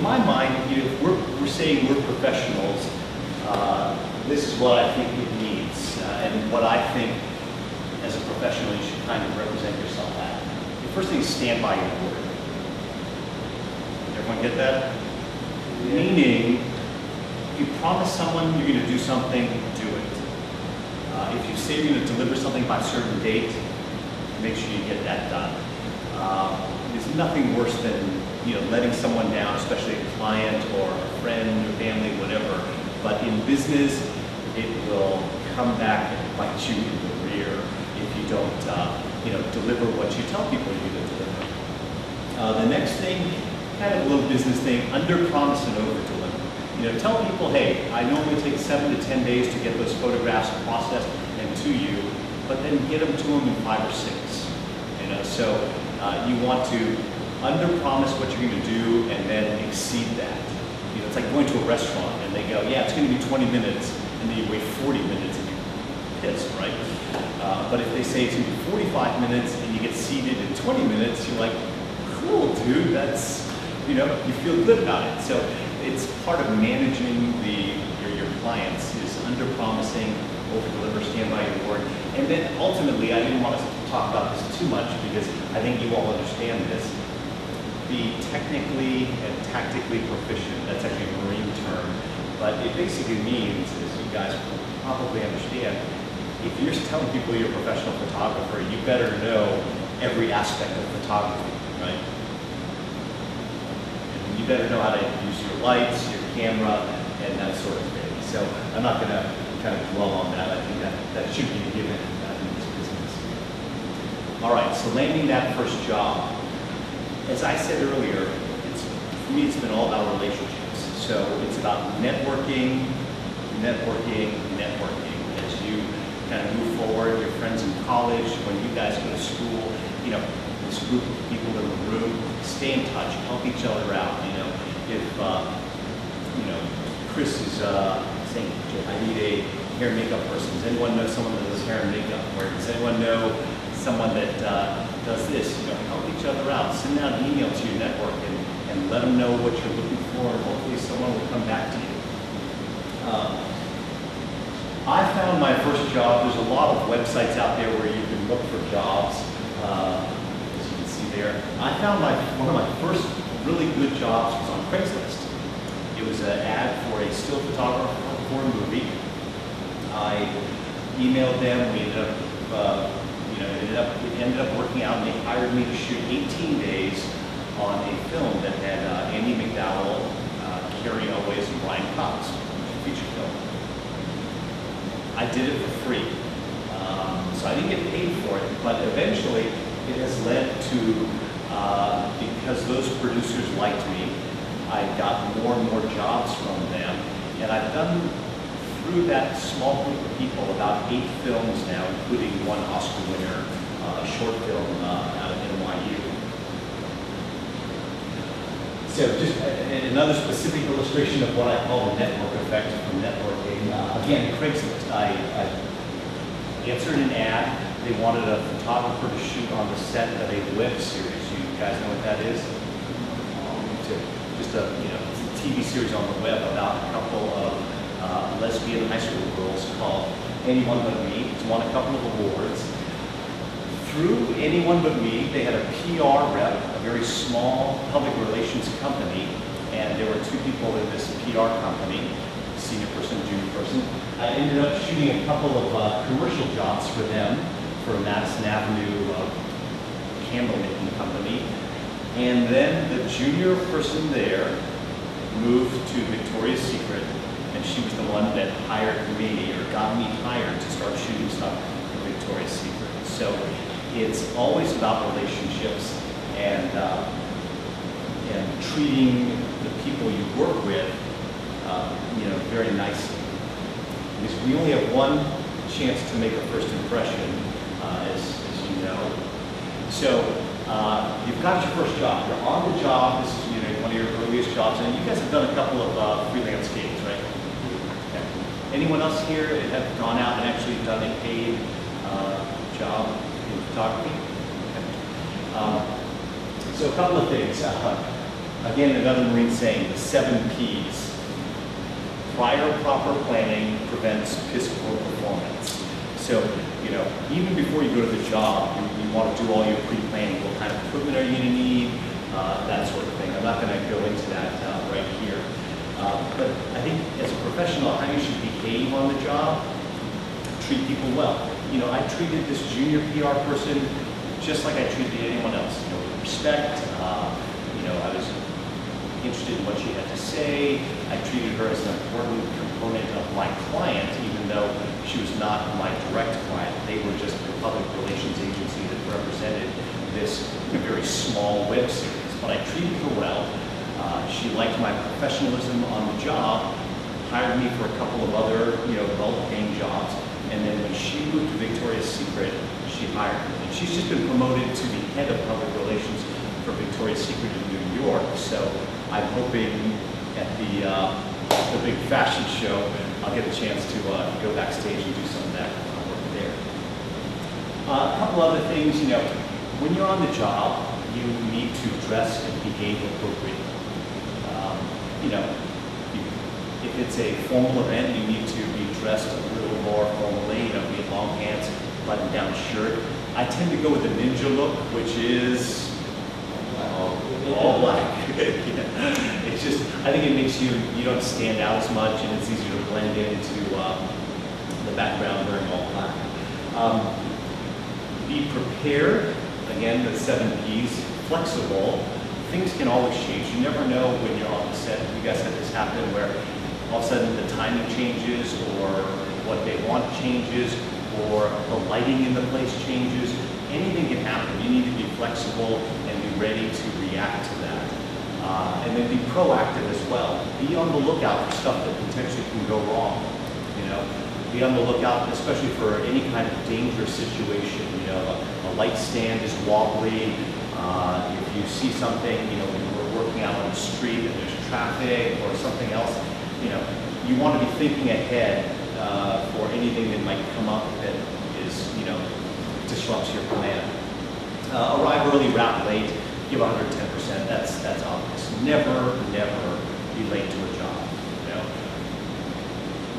my mind, you know, if we're saying we're professionals, this is what I think it needs, and what I think as a professional you should kind of represent yourself at. The first thing is stand by your word. Everyone get that? Yeah. Meaning, if you promise someone you're going to do something, do it. If you say you're going to deliver something by a certain date, make sure you get that done. There's nothing worse than, you know, letting someone down, especially a client or a friend or family, whatever. But in business, it will come back and bite you in the rear if you don't, you know, deliver what you tell people you're going to deliver. The next thing, kind of a little business thing, under promise and over deliver. You know, tell people, hey, I normally take 7 to 10 days to get those photographs processed and to you, but then get them to them in 5 or 6. You know, so you want to under promise what you're going to do and then exceed that. You know, it's like going to a restaurant and they go, yeah, it's going to be 20 minutes, and then you wait 40 minutes and you're pissed, right? But if they say it's going to be 45 minutes and you get seated in 20 minutes, you're like, cool, dude, that's, you know, you feel good about it. So it's part of managing your clients is under promising, over deliver, stand by your word. And then ultimately, I didn't want to talk about this too much because I think you all understand this. Be technically and tactically proficient. That's actually a Marine term. But it basically means, as you guys probably understand, if you're telling people you're a professional photographer, you better know every aspect of photography, right? And you better know how to use your lights, your camera, and that sort of thing. So I'm not going to kind of dwell on that. I think that should be a given in this business. All right, so landing that first job. As I said earlier, for me it's been all about relationships. So it's about networking, networking, networking. As you kind of move forward, your friends in college, when you guys go to school, you know, this group of people in the room, stay in touch, help each other out. You know, if you know, Chris is saying, I need a hair and makeup person. Does anyone know someone that does hair and makeup? Or does anyone know someone that does this? You know, help each other out. Send out an email to your network and let them know what you're looking for, and hopefully someone will come back to you. I found my first job. There's a lot of websites out there where you can look for jobs. As you can see there, I found one of my first really good jobs was on Craigslist. It was an ad for a still photographer for a movie. I emailed them. We ended up, you know, it ended up working out, and they hired me to shoot 18 days on a film that had Andy McDowell, Carrie Elways, and Brian Cox, feature film. I did it for free, so I didn't get paid for it. But eventually, it has led to because those producers liked me, I got more and more jobs from them, and I've done through that small group of people about 8 films now, including one Oscar winner, a short film out of NYU. So just another specific illustration of what I call the network effect from networking. Again, Craigslist. I answered an ad. They wanted a photographer to shoot on the set of a web series. You guys know what that is? Just a TV series on the web about a couple of lesbian high school girls called Anyone But Me. It's won a couple of awards. Through Anyone But Me, they had a PR rep, a very small public relations company, and there were 2 people in this PR company, senior person, junior person. I ended up shooting a couple of commercial jobs for them, for Madison Avenue candle making company. And then the junior person there moved to Victoria's Secret, and she was the one that hired me, or got me hired to start shooting stuff for Victoria's Secret. So it's always about relationships and treating the people you work with, you know, very nicely. Because we only have one chance to make a first impression, as you know. So you've got your first job. You're on the job. This is one of your earliest jobs, and you guys have done a couple of freelance gigs, right? Okay. Anyone else here have gone out and actually done a paid job in photography? Okay. So a couple of things. Again, another Marine saying, the 7 Ps. Prior proper planning prevents piss poor performance. So, you know, even before you go to the job, you want to do all your pre-planning. What kind of equipment are you going to need? That sort of thing. I'm not going to go into that right here. But I think as a professional, how you should behave on the job, treat people well. You know, I treated this junior PR person just like I treated anyone else. You know, with respect. You know, I was interested in what she had to say. I treated her as an important component of my client, even though she was not my direct client. They were just the public relations agency that represented this very small web series. But I treated her well. She liked my professionalism on the job, hired me for a couple of other, you know, well-paying jobs. And then when she moved to Victoria's Secret, she hired me. And she's just been promoted to the head of public relations for Victoria's Secret in New York. So I'm hoping at the big fashion show, I'll get a chance to go backstage and do some of that work there. A couple other things, you know, when you're on the job, you need to dress and behave appropriately. You know, if it's a formal event, you need to be dressed a little more formally, you know, be it long pants, button-down shirt. I tend to go with the ninja look, which is all black. You know, it's just, I think it makes you don't stand out as much, and it's easier to blend into the background wearing all black. Be prepared. Again, the 7 Ps. Flexible. Things can always change. You never know when you're on the set. You guys had this happen where all of a sudden the timing changes, or what they want changes, or the lighting in the place changes. Anything can happen. You need to be flexible and be ready to react to that. And then be proactive as well. Be on the lookout for stuff that potentially can go wrong. You know, be on the lookout, especially for any kind of dangerous situation. You know, a light stand is wobbly. If you see something, you know, when we're working out on the street and there's traffic or something else, you know, you want to be thinking ahead for anything that might come up that is, you know, disrupts your plan. Arrive early, wrap late, give 110%. That's obvious. Never be late to a job. You know,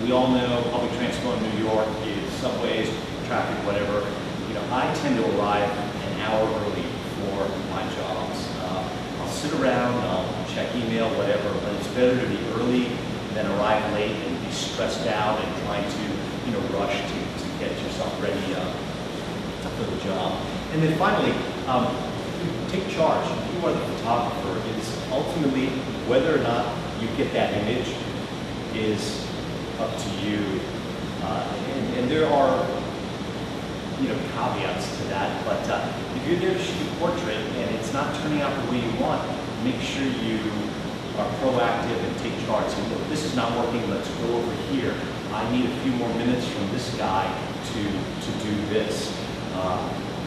we all know public transport in New York is subways, traffic, whatever. You know, I tend to arrive an hour early for my jobs. I'll sit around, I'll check email, whatever, but it's better to be early than arrive late and be stressed out and trying to, you know, rush to get yourself ready for the job. And then finally, take charge. You are the photographer. It's ultimately whether or not you get that image is up to you. And there are, you know, caveats to that, but if you're there to shoot a portrait and it's not turning out the way you want, make sure you are proactive and take charge. Say, look, this is not working, let's go over here. I need a few more minutes from this guy to do this.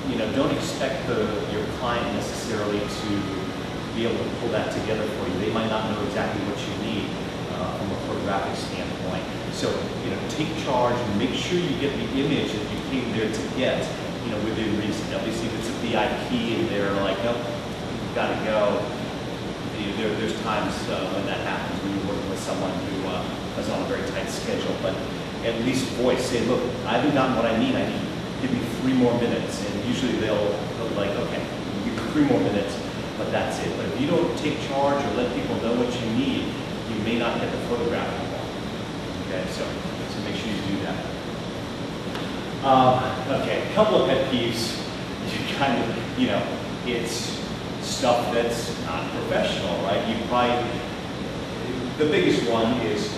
You know, don't expect your client necessarily to be able to pull that together for you. They might not know exactly what you need from a photographic standpoint. So, you know, take charge and make sure you get the image that you came there to get, you know, within reason. Obviously, if it's a VIP and they're like, nope, you've got to go. There's times when that happens when you're working with someone who is on a very tight schedule. But at least voice, say, look, I haven't gotten what I need. Give me 3 more minutes. And usually they'll be like, okay, we'll give you 3 more minutes, but that's it. But if you don't take charge or let people know what you need, you may not get the photograph you want. Okay, so make sure you do that. Okay, a couple of pet peeves. You kind of, you know, it's stuff that's not professional, right? You probably, the biggest one is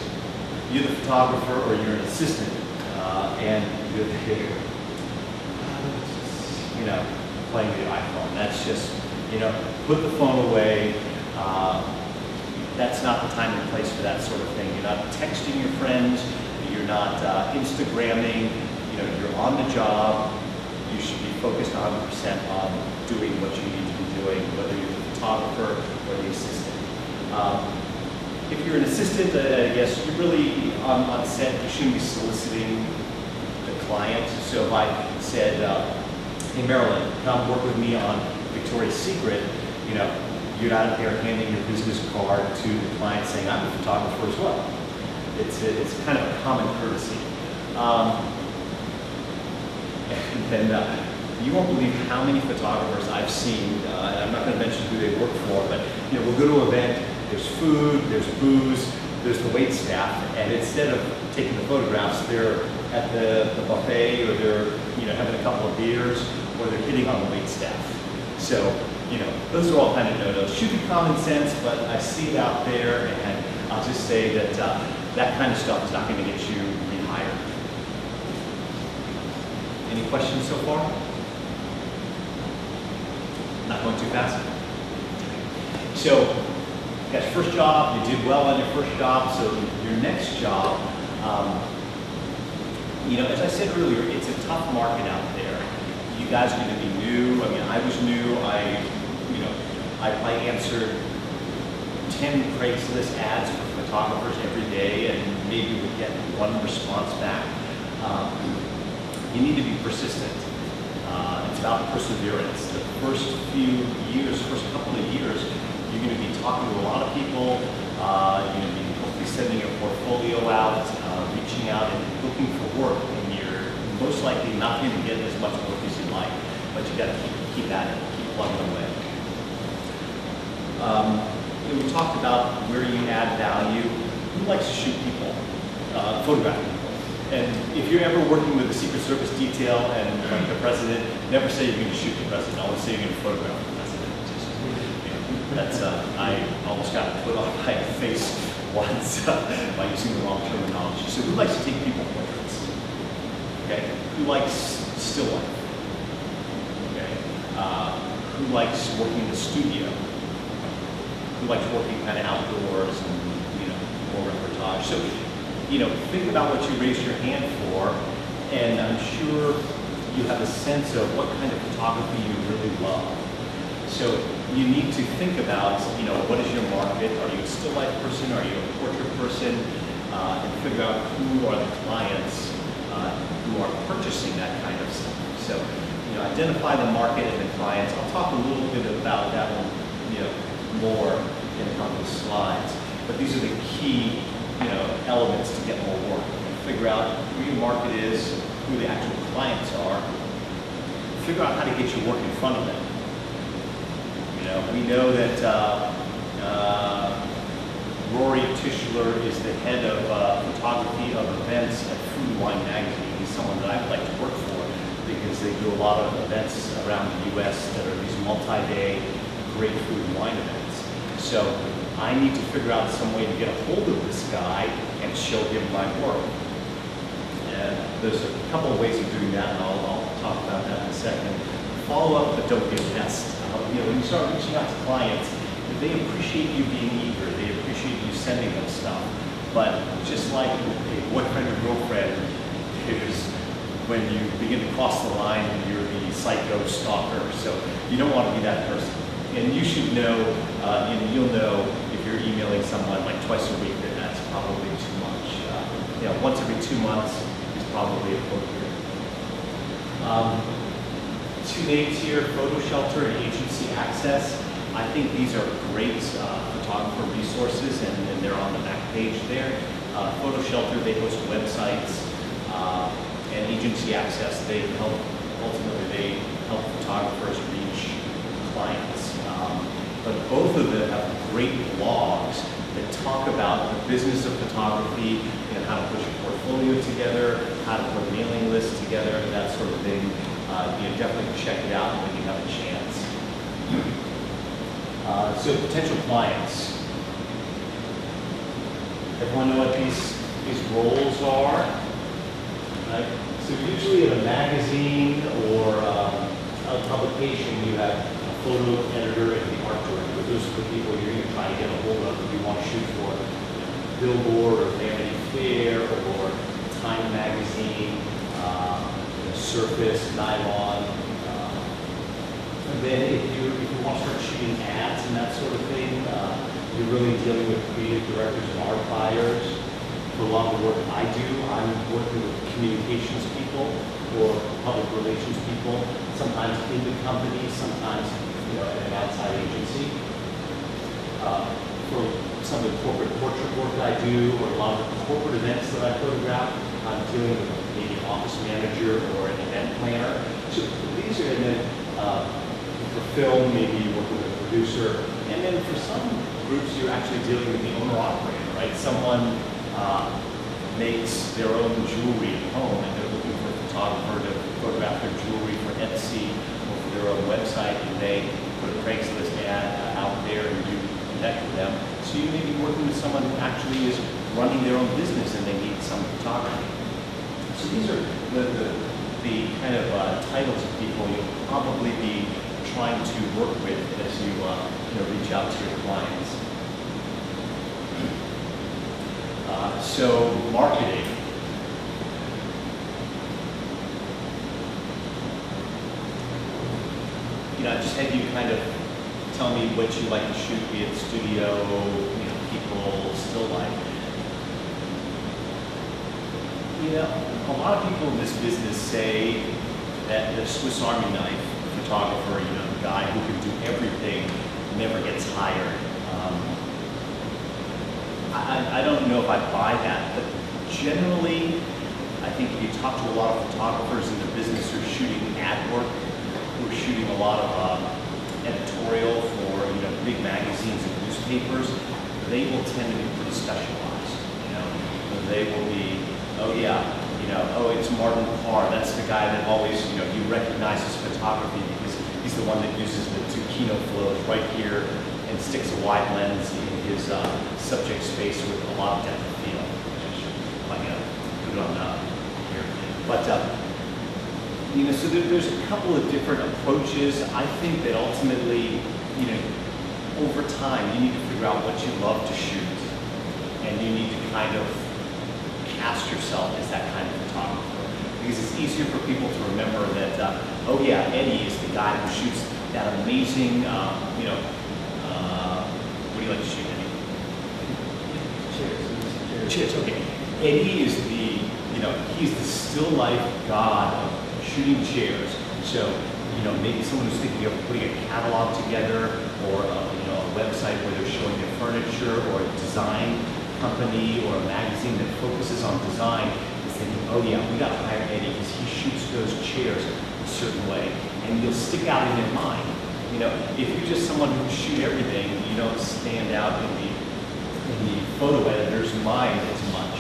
you're the photographer or you're an assistant, and you're there, you know, playing with your iPhone. That's just, you know, put the phone away. That's not the time and place for that sort of thing. You're not texting your friends. You're not Instagramming. You know, you're on the job. You should be focused 100% on doing what you need to be doing, whether you're the photographer or the assistant. If you're an assistant, I guess you're really on set. You shouldn't be soliciting the client. So if I said, hey Marilyn, come work with me on Victoria's Secret, you know, you're not there handing your business card to the client saying, I'm a photographer as well. It's kind of a common courtesy. And then you won't believe how many photographers I've seen, and I'm not going to mention who they work for, but we'll go to an event, there's food, there's booze, there's the wait staff, and instead of taking the photographs, they're at the buffet, or they're having a couple of beers, or they're hitting on the wait staff. So, those are all kind of no-nos. Should be common sense, but I see it out there, and I'll just say that that kind of stuff is not going to get you rehired. Any questions so far? Not going too fast? So, you got your first job, you did well on your first job, so your next job, as I said earlier, it's a tough market out there. You guys are going to be new. I mean, I was new. I answered 10 Craigslist ads for photographers every day, and maybe would get one response back. You need to be persistent. It's about perseverance. The first few years, first couple of years, you're going to be talking to a lot of people. You're going to be hopefully sending your portfolio out, reaching out and looking for work. And you're most likely not going to get as much work as you like, but you got to keep at it, keep plugging away. We talked about where you add value. Who likes to shoot people, photograph people? And if you're ever working with the Secret Service detail and like the president, never say you're going to shoot the president. Always say you're going to photograph the president. That's I almost got put on my face once by using the wrong terminology. So who likes to take people portraits? Okay. Who likes still life? Okay. Who likes working in the studio? Who likes working kind of outdoors and more reportage? So think about what you raised your hand for, and I'm sure you have a sense of what kind of photography you really love. So you need to think about, what is your market? Are you a still life person? Are you a portrait person? And figure out who are the clients who are purchasing that kind of stuff. So, identify the market and the clients. I'll talk a little bit about that one, more in a couple of slides. But these are the key, elements to get more work. Figure out who your market is, who the actual clients are. Figure out how to get your work in front of them. We know that Rory Tischler is the head of photography of events at Food and Wine Magazine. He's someone that I'd like to work for because they do a lot of events around the U.S. that are these multi-day great food and wine events. So I need to figure out some way to get a hold of this guy and show him my work. And there's a couple of ways of doing that, and I'll talk about that in a second. Follow up, but don't get messed. When you start reaching out to clients, they appreciate you being eager. They appreciate you sending them stuff. But just like a boyfriend or girlfriend, is when you begin to cross the line, you're the psycho stalker. So you don't want to be that person. And you should know, you'll know if you're emailing someone like twice a week that that's probably too much. Once every 2 months is probably appropriate. Two names here, Photo Shelter and Agency Access. I think these are great photographer resources, and they're on the back page there. Photo Shelter, they host websites, and Agency Access, ultimately they help photographers reach clients. But both of them have great blogs that talk about the business of photography, how to put your portfolio together, how to put mailing lists together, and that sort of thing. Definitely check it out when you have a chance. So potential clients. Everyone know what these roles are? Right? So usually in a magazine or a publication, you have a photo editor and the art director. Those are the people you're going to try to get a hold of if you want to shoot for Billboard or Vanity Fair or Time Magazine, Surface, Nylon. And then if you want to start shooting ads and that sort of thing, you're really dealing with creative directors and art buyers. For a lot of the work I do, I'm working with communications people or public relations people, sometimes in the company, sometimes an outside agency. For some of the corporate portrait work that I do, or a lot of the corporate events that I photograph, I'm dealing with maybe an office manager or an event planner. So these are, and then for film, maybe you work with a producer. And then for some groups, you're actually dealing with the owner-operator, right? Someone makes their own jewelry at home, and they're looking for a photographer to photograph their jewelry for Etsy or for their own website, and they put a Craigslist ad out there, and you connect with them. So you may be working with someone who actually is running their own business, and they need some photography. So these are the kind of titles of people you'll probably be trying to work with as you reach out to your clients. So marketing. I just had you kind of tell me what you like to shoot, be it studio, people, still life. A lot of people in this business say that the Swiss Army knife photographer, the guy who can do everything, never gets hired. I don't know if I buy that, but generally, I think if you talk to a lot of photographers in the business who are shooting ad work, who are shooting a lot of editorial for big magazines and newspapers, they will tend to be pretty specialized. They will be, it's Martin Parr. That's the guy that always, you recognize his photography because he's the one that uses the two Kino flows right here and sticks a wide lens in his subject space with a lot of depth of field. Put it on here. But so there's a couple of different approaches. I think that ultimately, over time, you need to figure out what you love to shoot, and you need to kind of cast yourself as that kind of photographer, because it's easier for people to remember that, Eddie is the guy who shoots that amazing, what do you like to shoot, Eddie? Cheers, okay. Eddie is the, he's the still life god of shooting chairs. So, maybe someone who's thinking of putting a catalog together, or a website where they're showing their furniture, or a design company or a magazine that focuses on design is thinking, we got to hire Eddie because he shoots those chairs a certain way, and you'll stick out in their mind. If you're just someone who shoot everything, you don't stand out in the photo editor's mind as much.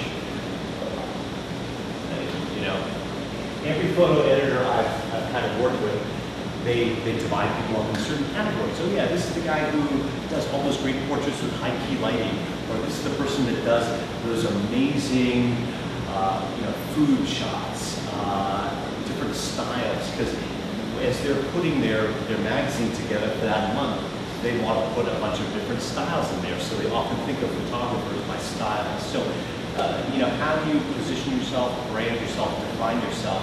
Every photo editor I've kind of worked with, they divide people up in certain categories. So this is the guy who does all those great portraits with high key lighting, or this is the person that does those amazing, food shots, different styles. Because as they're putting their magazine together for that month, they want to put a bunch of different styles in there. So they often think of photographers by style. So, how you position yourself, brand yourself, define yourself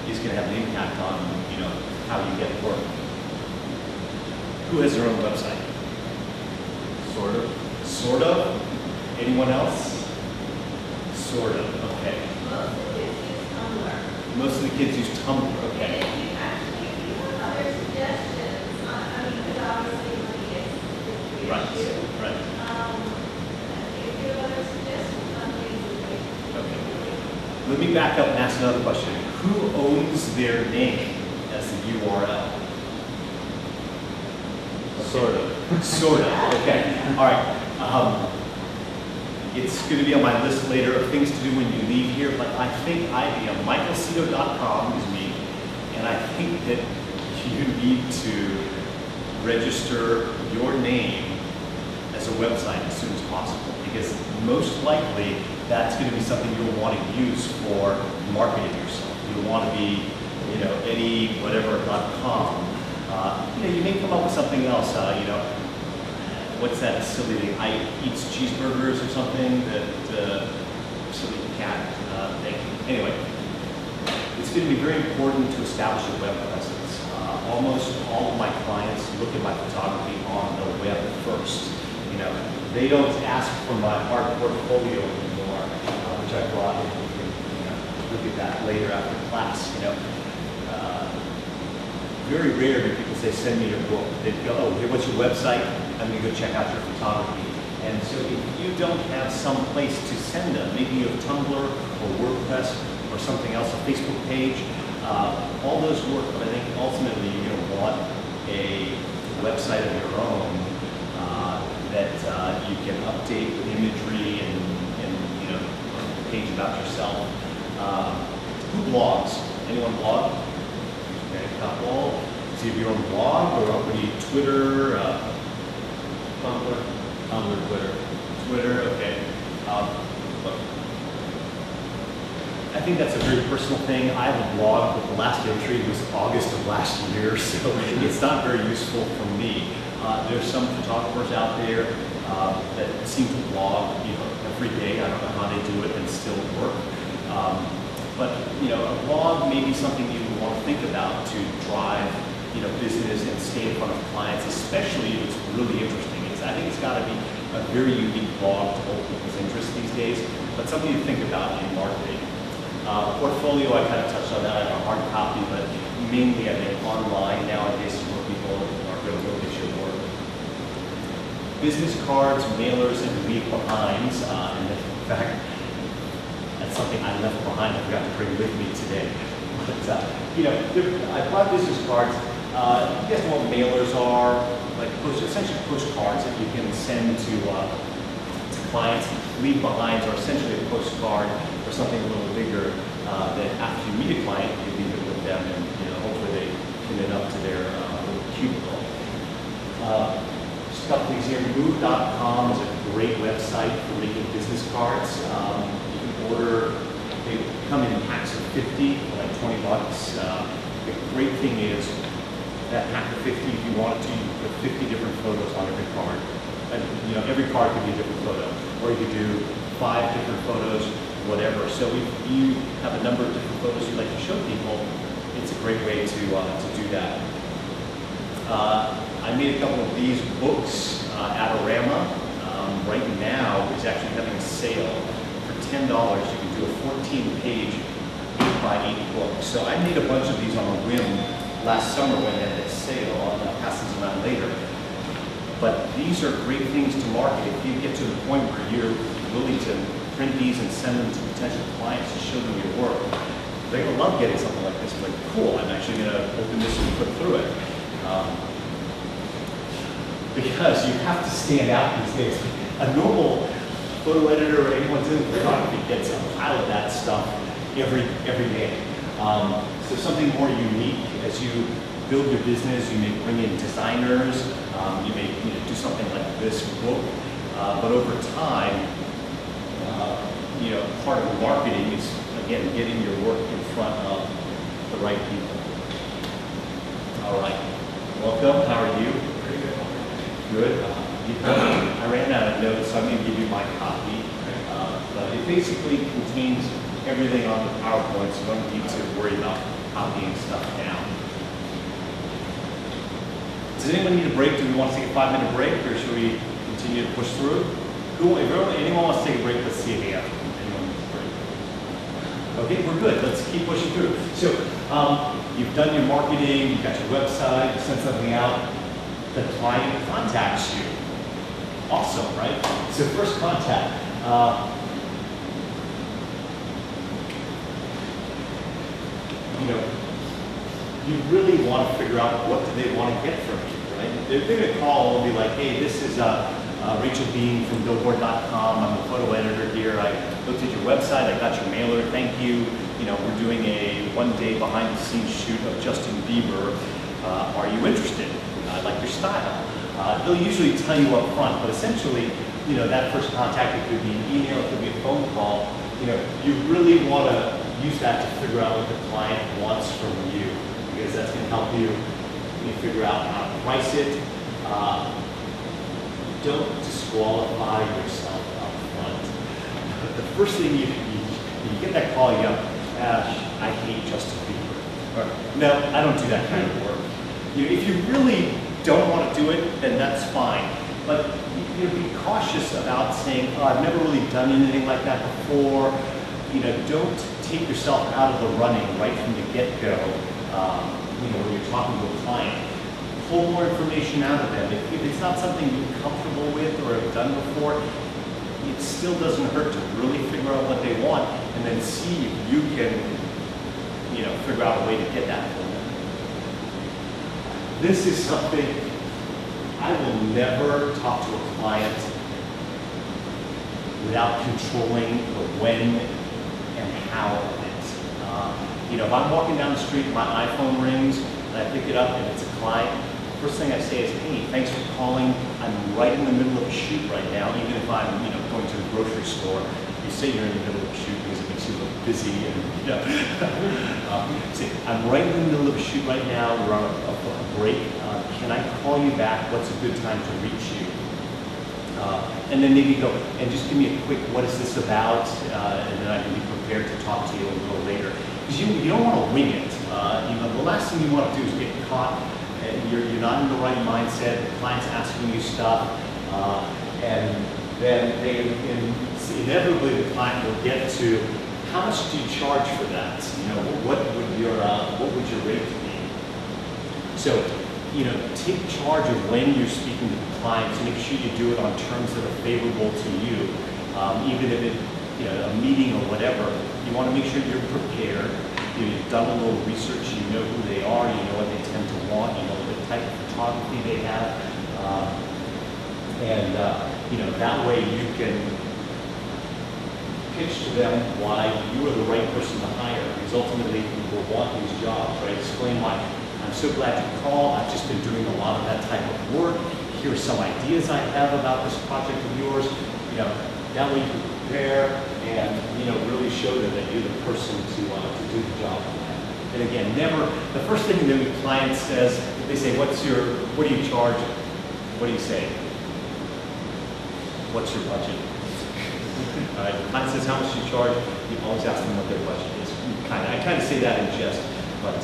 is going to have an impact on, how you get work. Who has their own website? Sort of. Sort of? Anyone else? Sort of, okay. Most of the kids use Tumblr, okay. And if you have other suggestions, because obviously money is the issue. Right. If you have other suggestions on things, Okay. Let me back up and ask another question. Who owns their name as the URL? Sort of. Sort of, okay. All right. It's going to be on my list later of things to do when you leave here, but I think MichaelSeto.com is me, and I think that you need to register your name as a website as soon as possible, because most likely that's going to be something you'll want to use for marketing yourself. You'll want to be, eddywhatever.com. You may come up with something else, what's that silly thing? I eats cheeseburgers or something, that silly cat thing. Anyway, it's going to be very important to establish a web presence. Almost all of my clients look at my photography on the web first. They don't ask for my art portfolio anymore, which I brought in. You can look at that later after class. Very rare do people say, send me your book. They go, oh, hey, what's your website? I'm going to go check out your photography. And so if you don't have some place to send them, maybe you have Tumblr or WordPress or something else, a Facebook page, all those work, but I think ultimately you're going to want a website of your own that you can update with imagery and you know, a page about yourself. Who blogs? Anyone blog? Okay, a couple. So you have your own blog, or what do you, Twitter, Tumblr, Twitter, okay. I think that's a very personal thing. I have a blog, but the last entry was August of last year, so it's not very useful for me. There's some photographers out there that seem to blog, you know, every day. I don't know how they do it and still work. But you know, a blog may be something you want to think about to drive, you know, business and stay in front of clients, especially if it's really interesting. I think it's got to be a very unique blog to hold people's interest these days, but something to think about in marketing. Portfolio, I kind of touched on that. I have a hard copy, but mainly I think online nowadays is where people are going to look at your work. Business cards, mailers, and leave behinds. And in fact, that's something I left behind. I forgot to bring with me today. But you know, I brought business cards. You guys know what mailers are? Like essentially postcards that you can send to clients. Leave behinds are essentially a postcard or something a little bigger that after you meet a client, you leave it with them, and you know, hopefully they pin it up to their little cubicle. Just a couple things here. Move.com is a great website for making business cards. You can order, they come in packs of 50 for like 20 bucks. The great thing is that pack of 50, if you wanted to, you could put 50 different photos on every card. And, you know, every card could be a different photo. Or you could do 5 different photos, whatever. So if you have a number of different photos you'd like to show people, it's a great way to do that. I made a couple of these books at Adorama. Right now, it's actually having a sale. For $10, you can do a 14-page 8x8 book. So I made a bunch of these on a whim last summer when they had that sale. I'll pass these around later. But these are great things to market. If you get to the point where you're willing to print these and send them to potential clients to show them your work, they're going to love getting something like this. Like, cool, I'm actually going to open this and put through it. Because you have to stand out these days. A normal photo editor or anyone doing photography gets a pile of that stuff every day. So something more unique as you build your business. You may bring in designers. You may do something like this book. But over time, you know, part of the marketing is, again, getting your work in front of the right people. All right. Welcome. How are you? Pretty good. Good. I ran out of notes, so I'm going to give you my copy. But it basically contains everything on the PowerPoint, so you don't need to worry about copying stuff down. Does anyone need a break? Do we want to take a 5-minute break, or should we continue to push through? If anyone wants to take a break, let's see if anyone needs a break. Okay, we're good. Let's keep pushing through. So you've done your marketing, you've got your website, you sent something out, the client contacts you. Awesome, right? So first contact. You know, you really want to figure out what do they want to get from you, right? They're going to call and be like, hey, this is Rachel Bean from Billboard.com. I'm a photo editor here. I looked at your website. I got your mailer. Thank you. You know, we're doing a 1-day behind-the-scenes shoot of Justin Bieber. Are you interested? I like your style. They'll usually tell you up front, but essentially, you know, that first contact, it could be an email, it could be a phone call. You know, you really want to use that to figure out what the client wants from you, because that's going to help you figure out how to price it. Don't disqualify yourself up front. The first thing you get that call, you go, I hate Justin Bieber. Or, no, I don't do that kind of work. You know, if you really don't want to do it, then that's fine. But you know, be cautious about saying, oh, I've never really done anything like that before. You know, don't take yourself out of the running right from the get-go. You know, when you're talking to a client, pull more information out of them. If it's not something you're comfortable with or have done before, it still doesn't hurt to really figure out what they want and then see if you can, you know, figure out a way to get that for them. This is something I will never talk to a client without controlling the when and how of it. You know, if I'm walking down the street, my iPhone rings, and I pick it up and it's a client, first thing I say is, hey, thanks for calling. I'm right in the middle of a shoot right now, even if I'm, you know, going to the grocery store. You say you're in the middle of a shoot because it makes you look busy and, you know. Say, I'm right in the middle of a shoot right now. We're on a break. Can I call you back? What's a good time to reach you? And then maybe go, and just give me a quick, what is this about? And then I can be prepared to talk to you a little later. Because you don't want to wing it. You know, the last thing you want to do is get caught. And you're not in the right mindset. The client's asking you stuff, and then inevitably the client will get to, how much do you charge for that? You know, what would your rate be? So, you know, take charge of when you're speaking to the client to make sure you do it on terms that are favorable to you. Even if it's, you know, a meeting or whatever, you want to make sure you're prepared. You've done a little research, you know who they are, you know what they tend to want, you know the type of photography they have, you know, that way you can pitch to them why you are the right person to hire, because ultimately people will want these jobs, right? Explain why. I'm so glad you called. I've just been doing a lot of that type of work. Here are some ideas I have about this project of yours. You know, that way you can prepare and, you know, really show them that you're the person to do the job for them. And again, never, the first thing that the client says, they say, what do you charge? What do you say? What's your budget? All right, the client says, how much do you charge? You always ask them what their budget is. I kind of say that in jest, but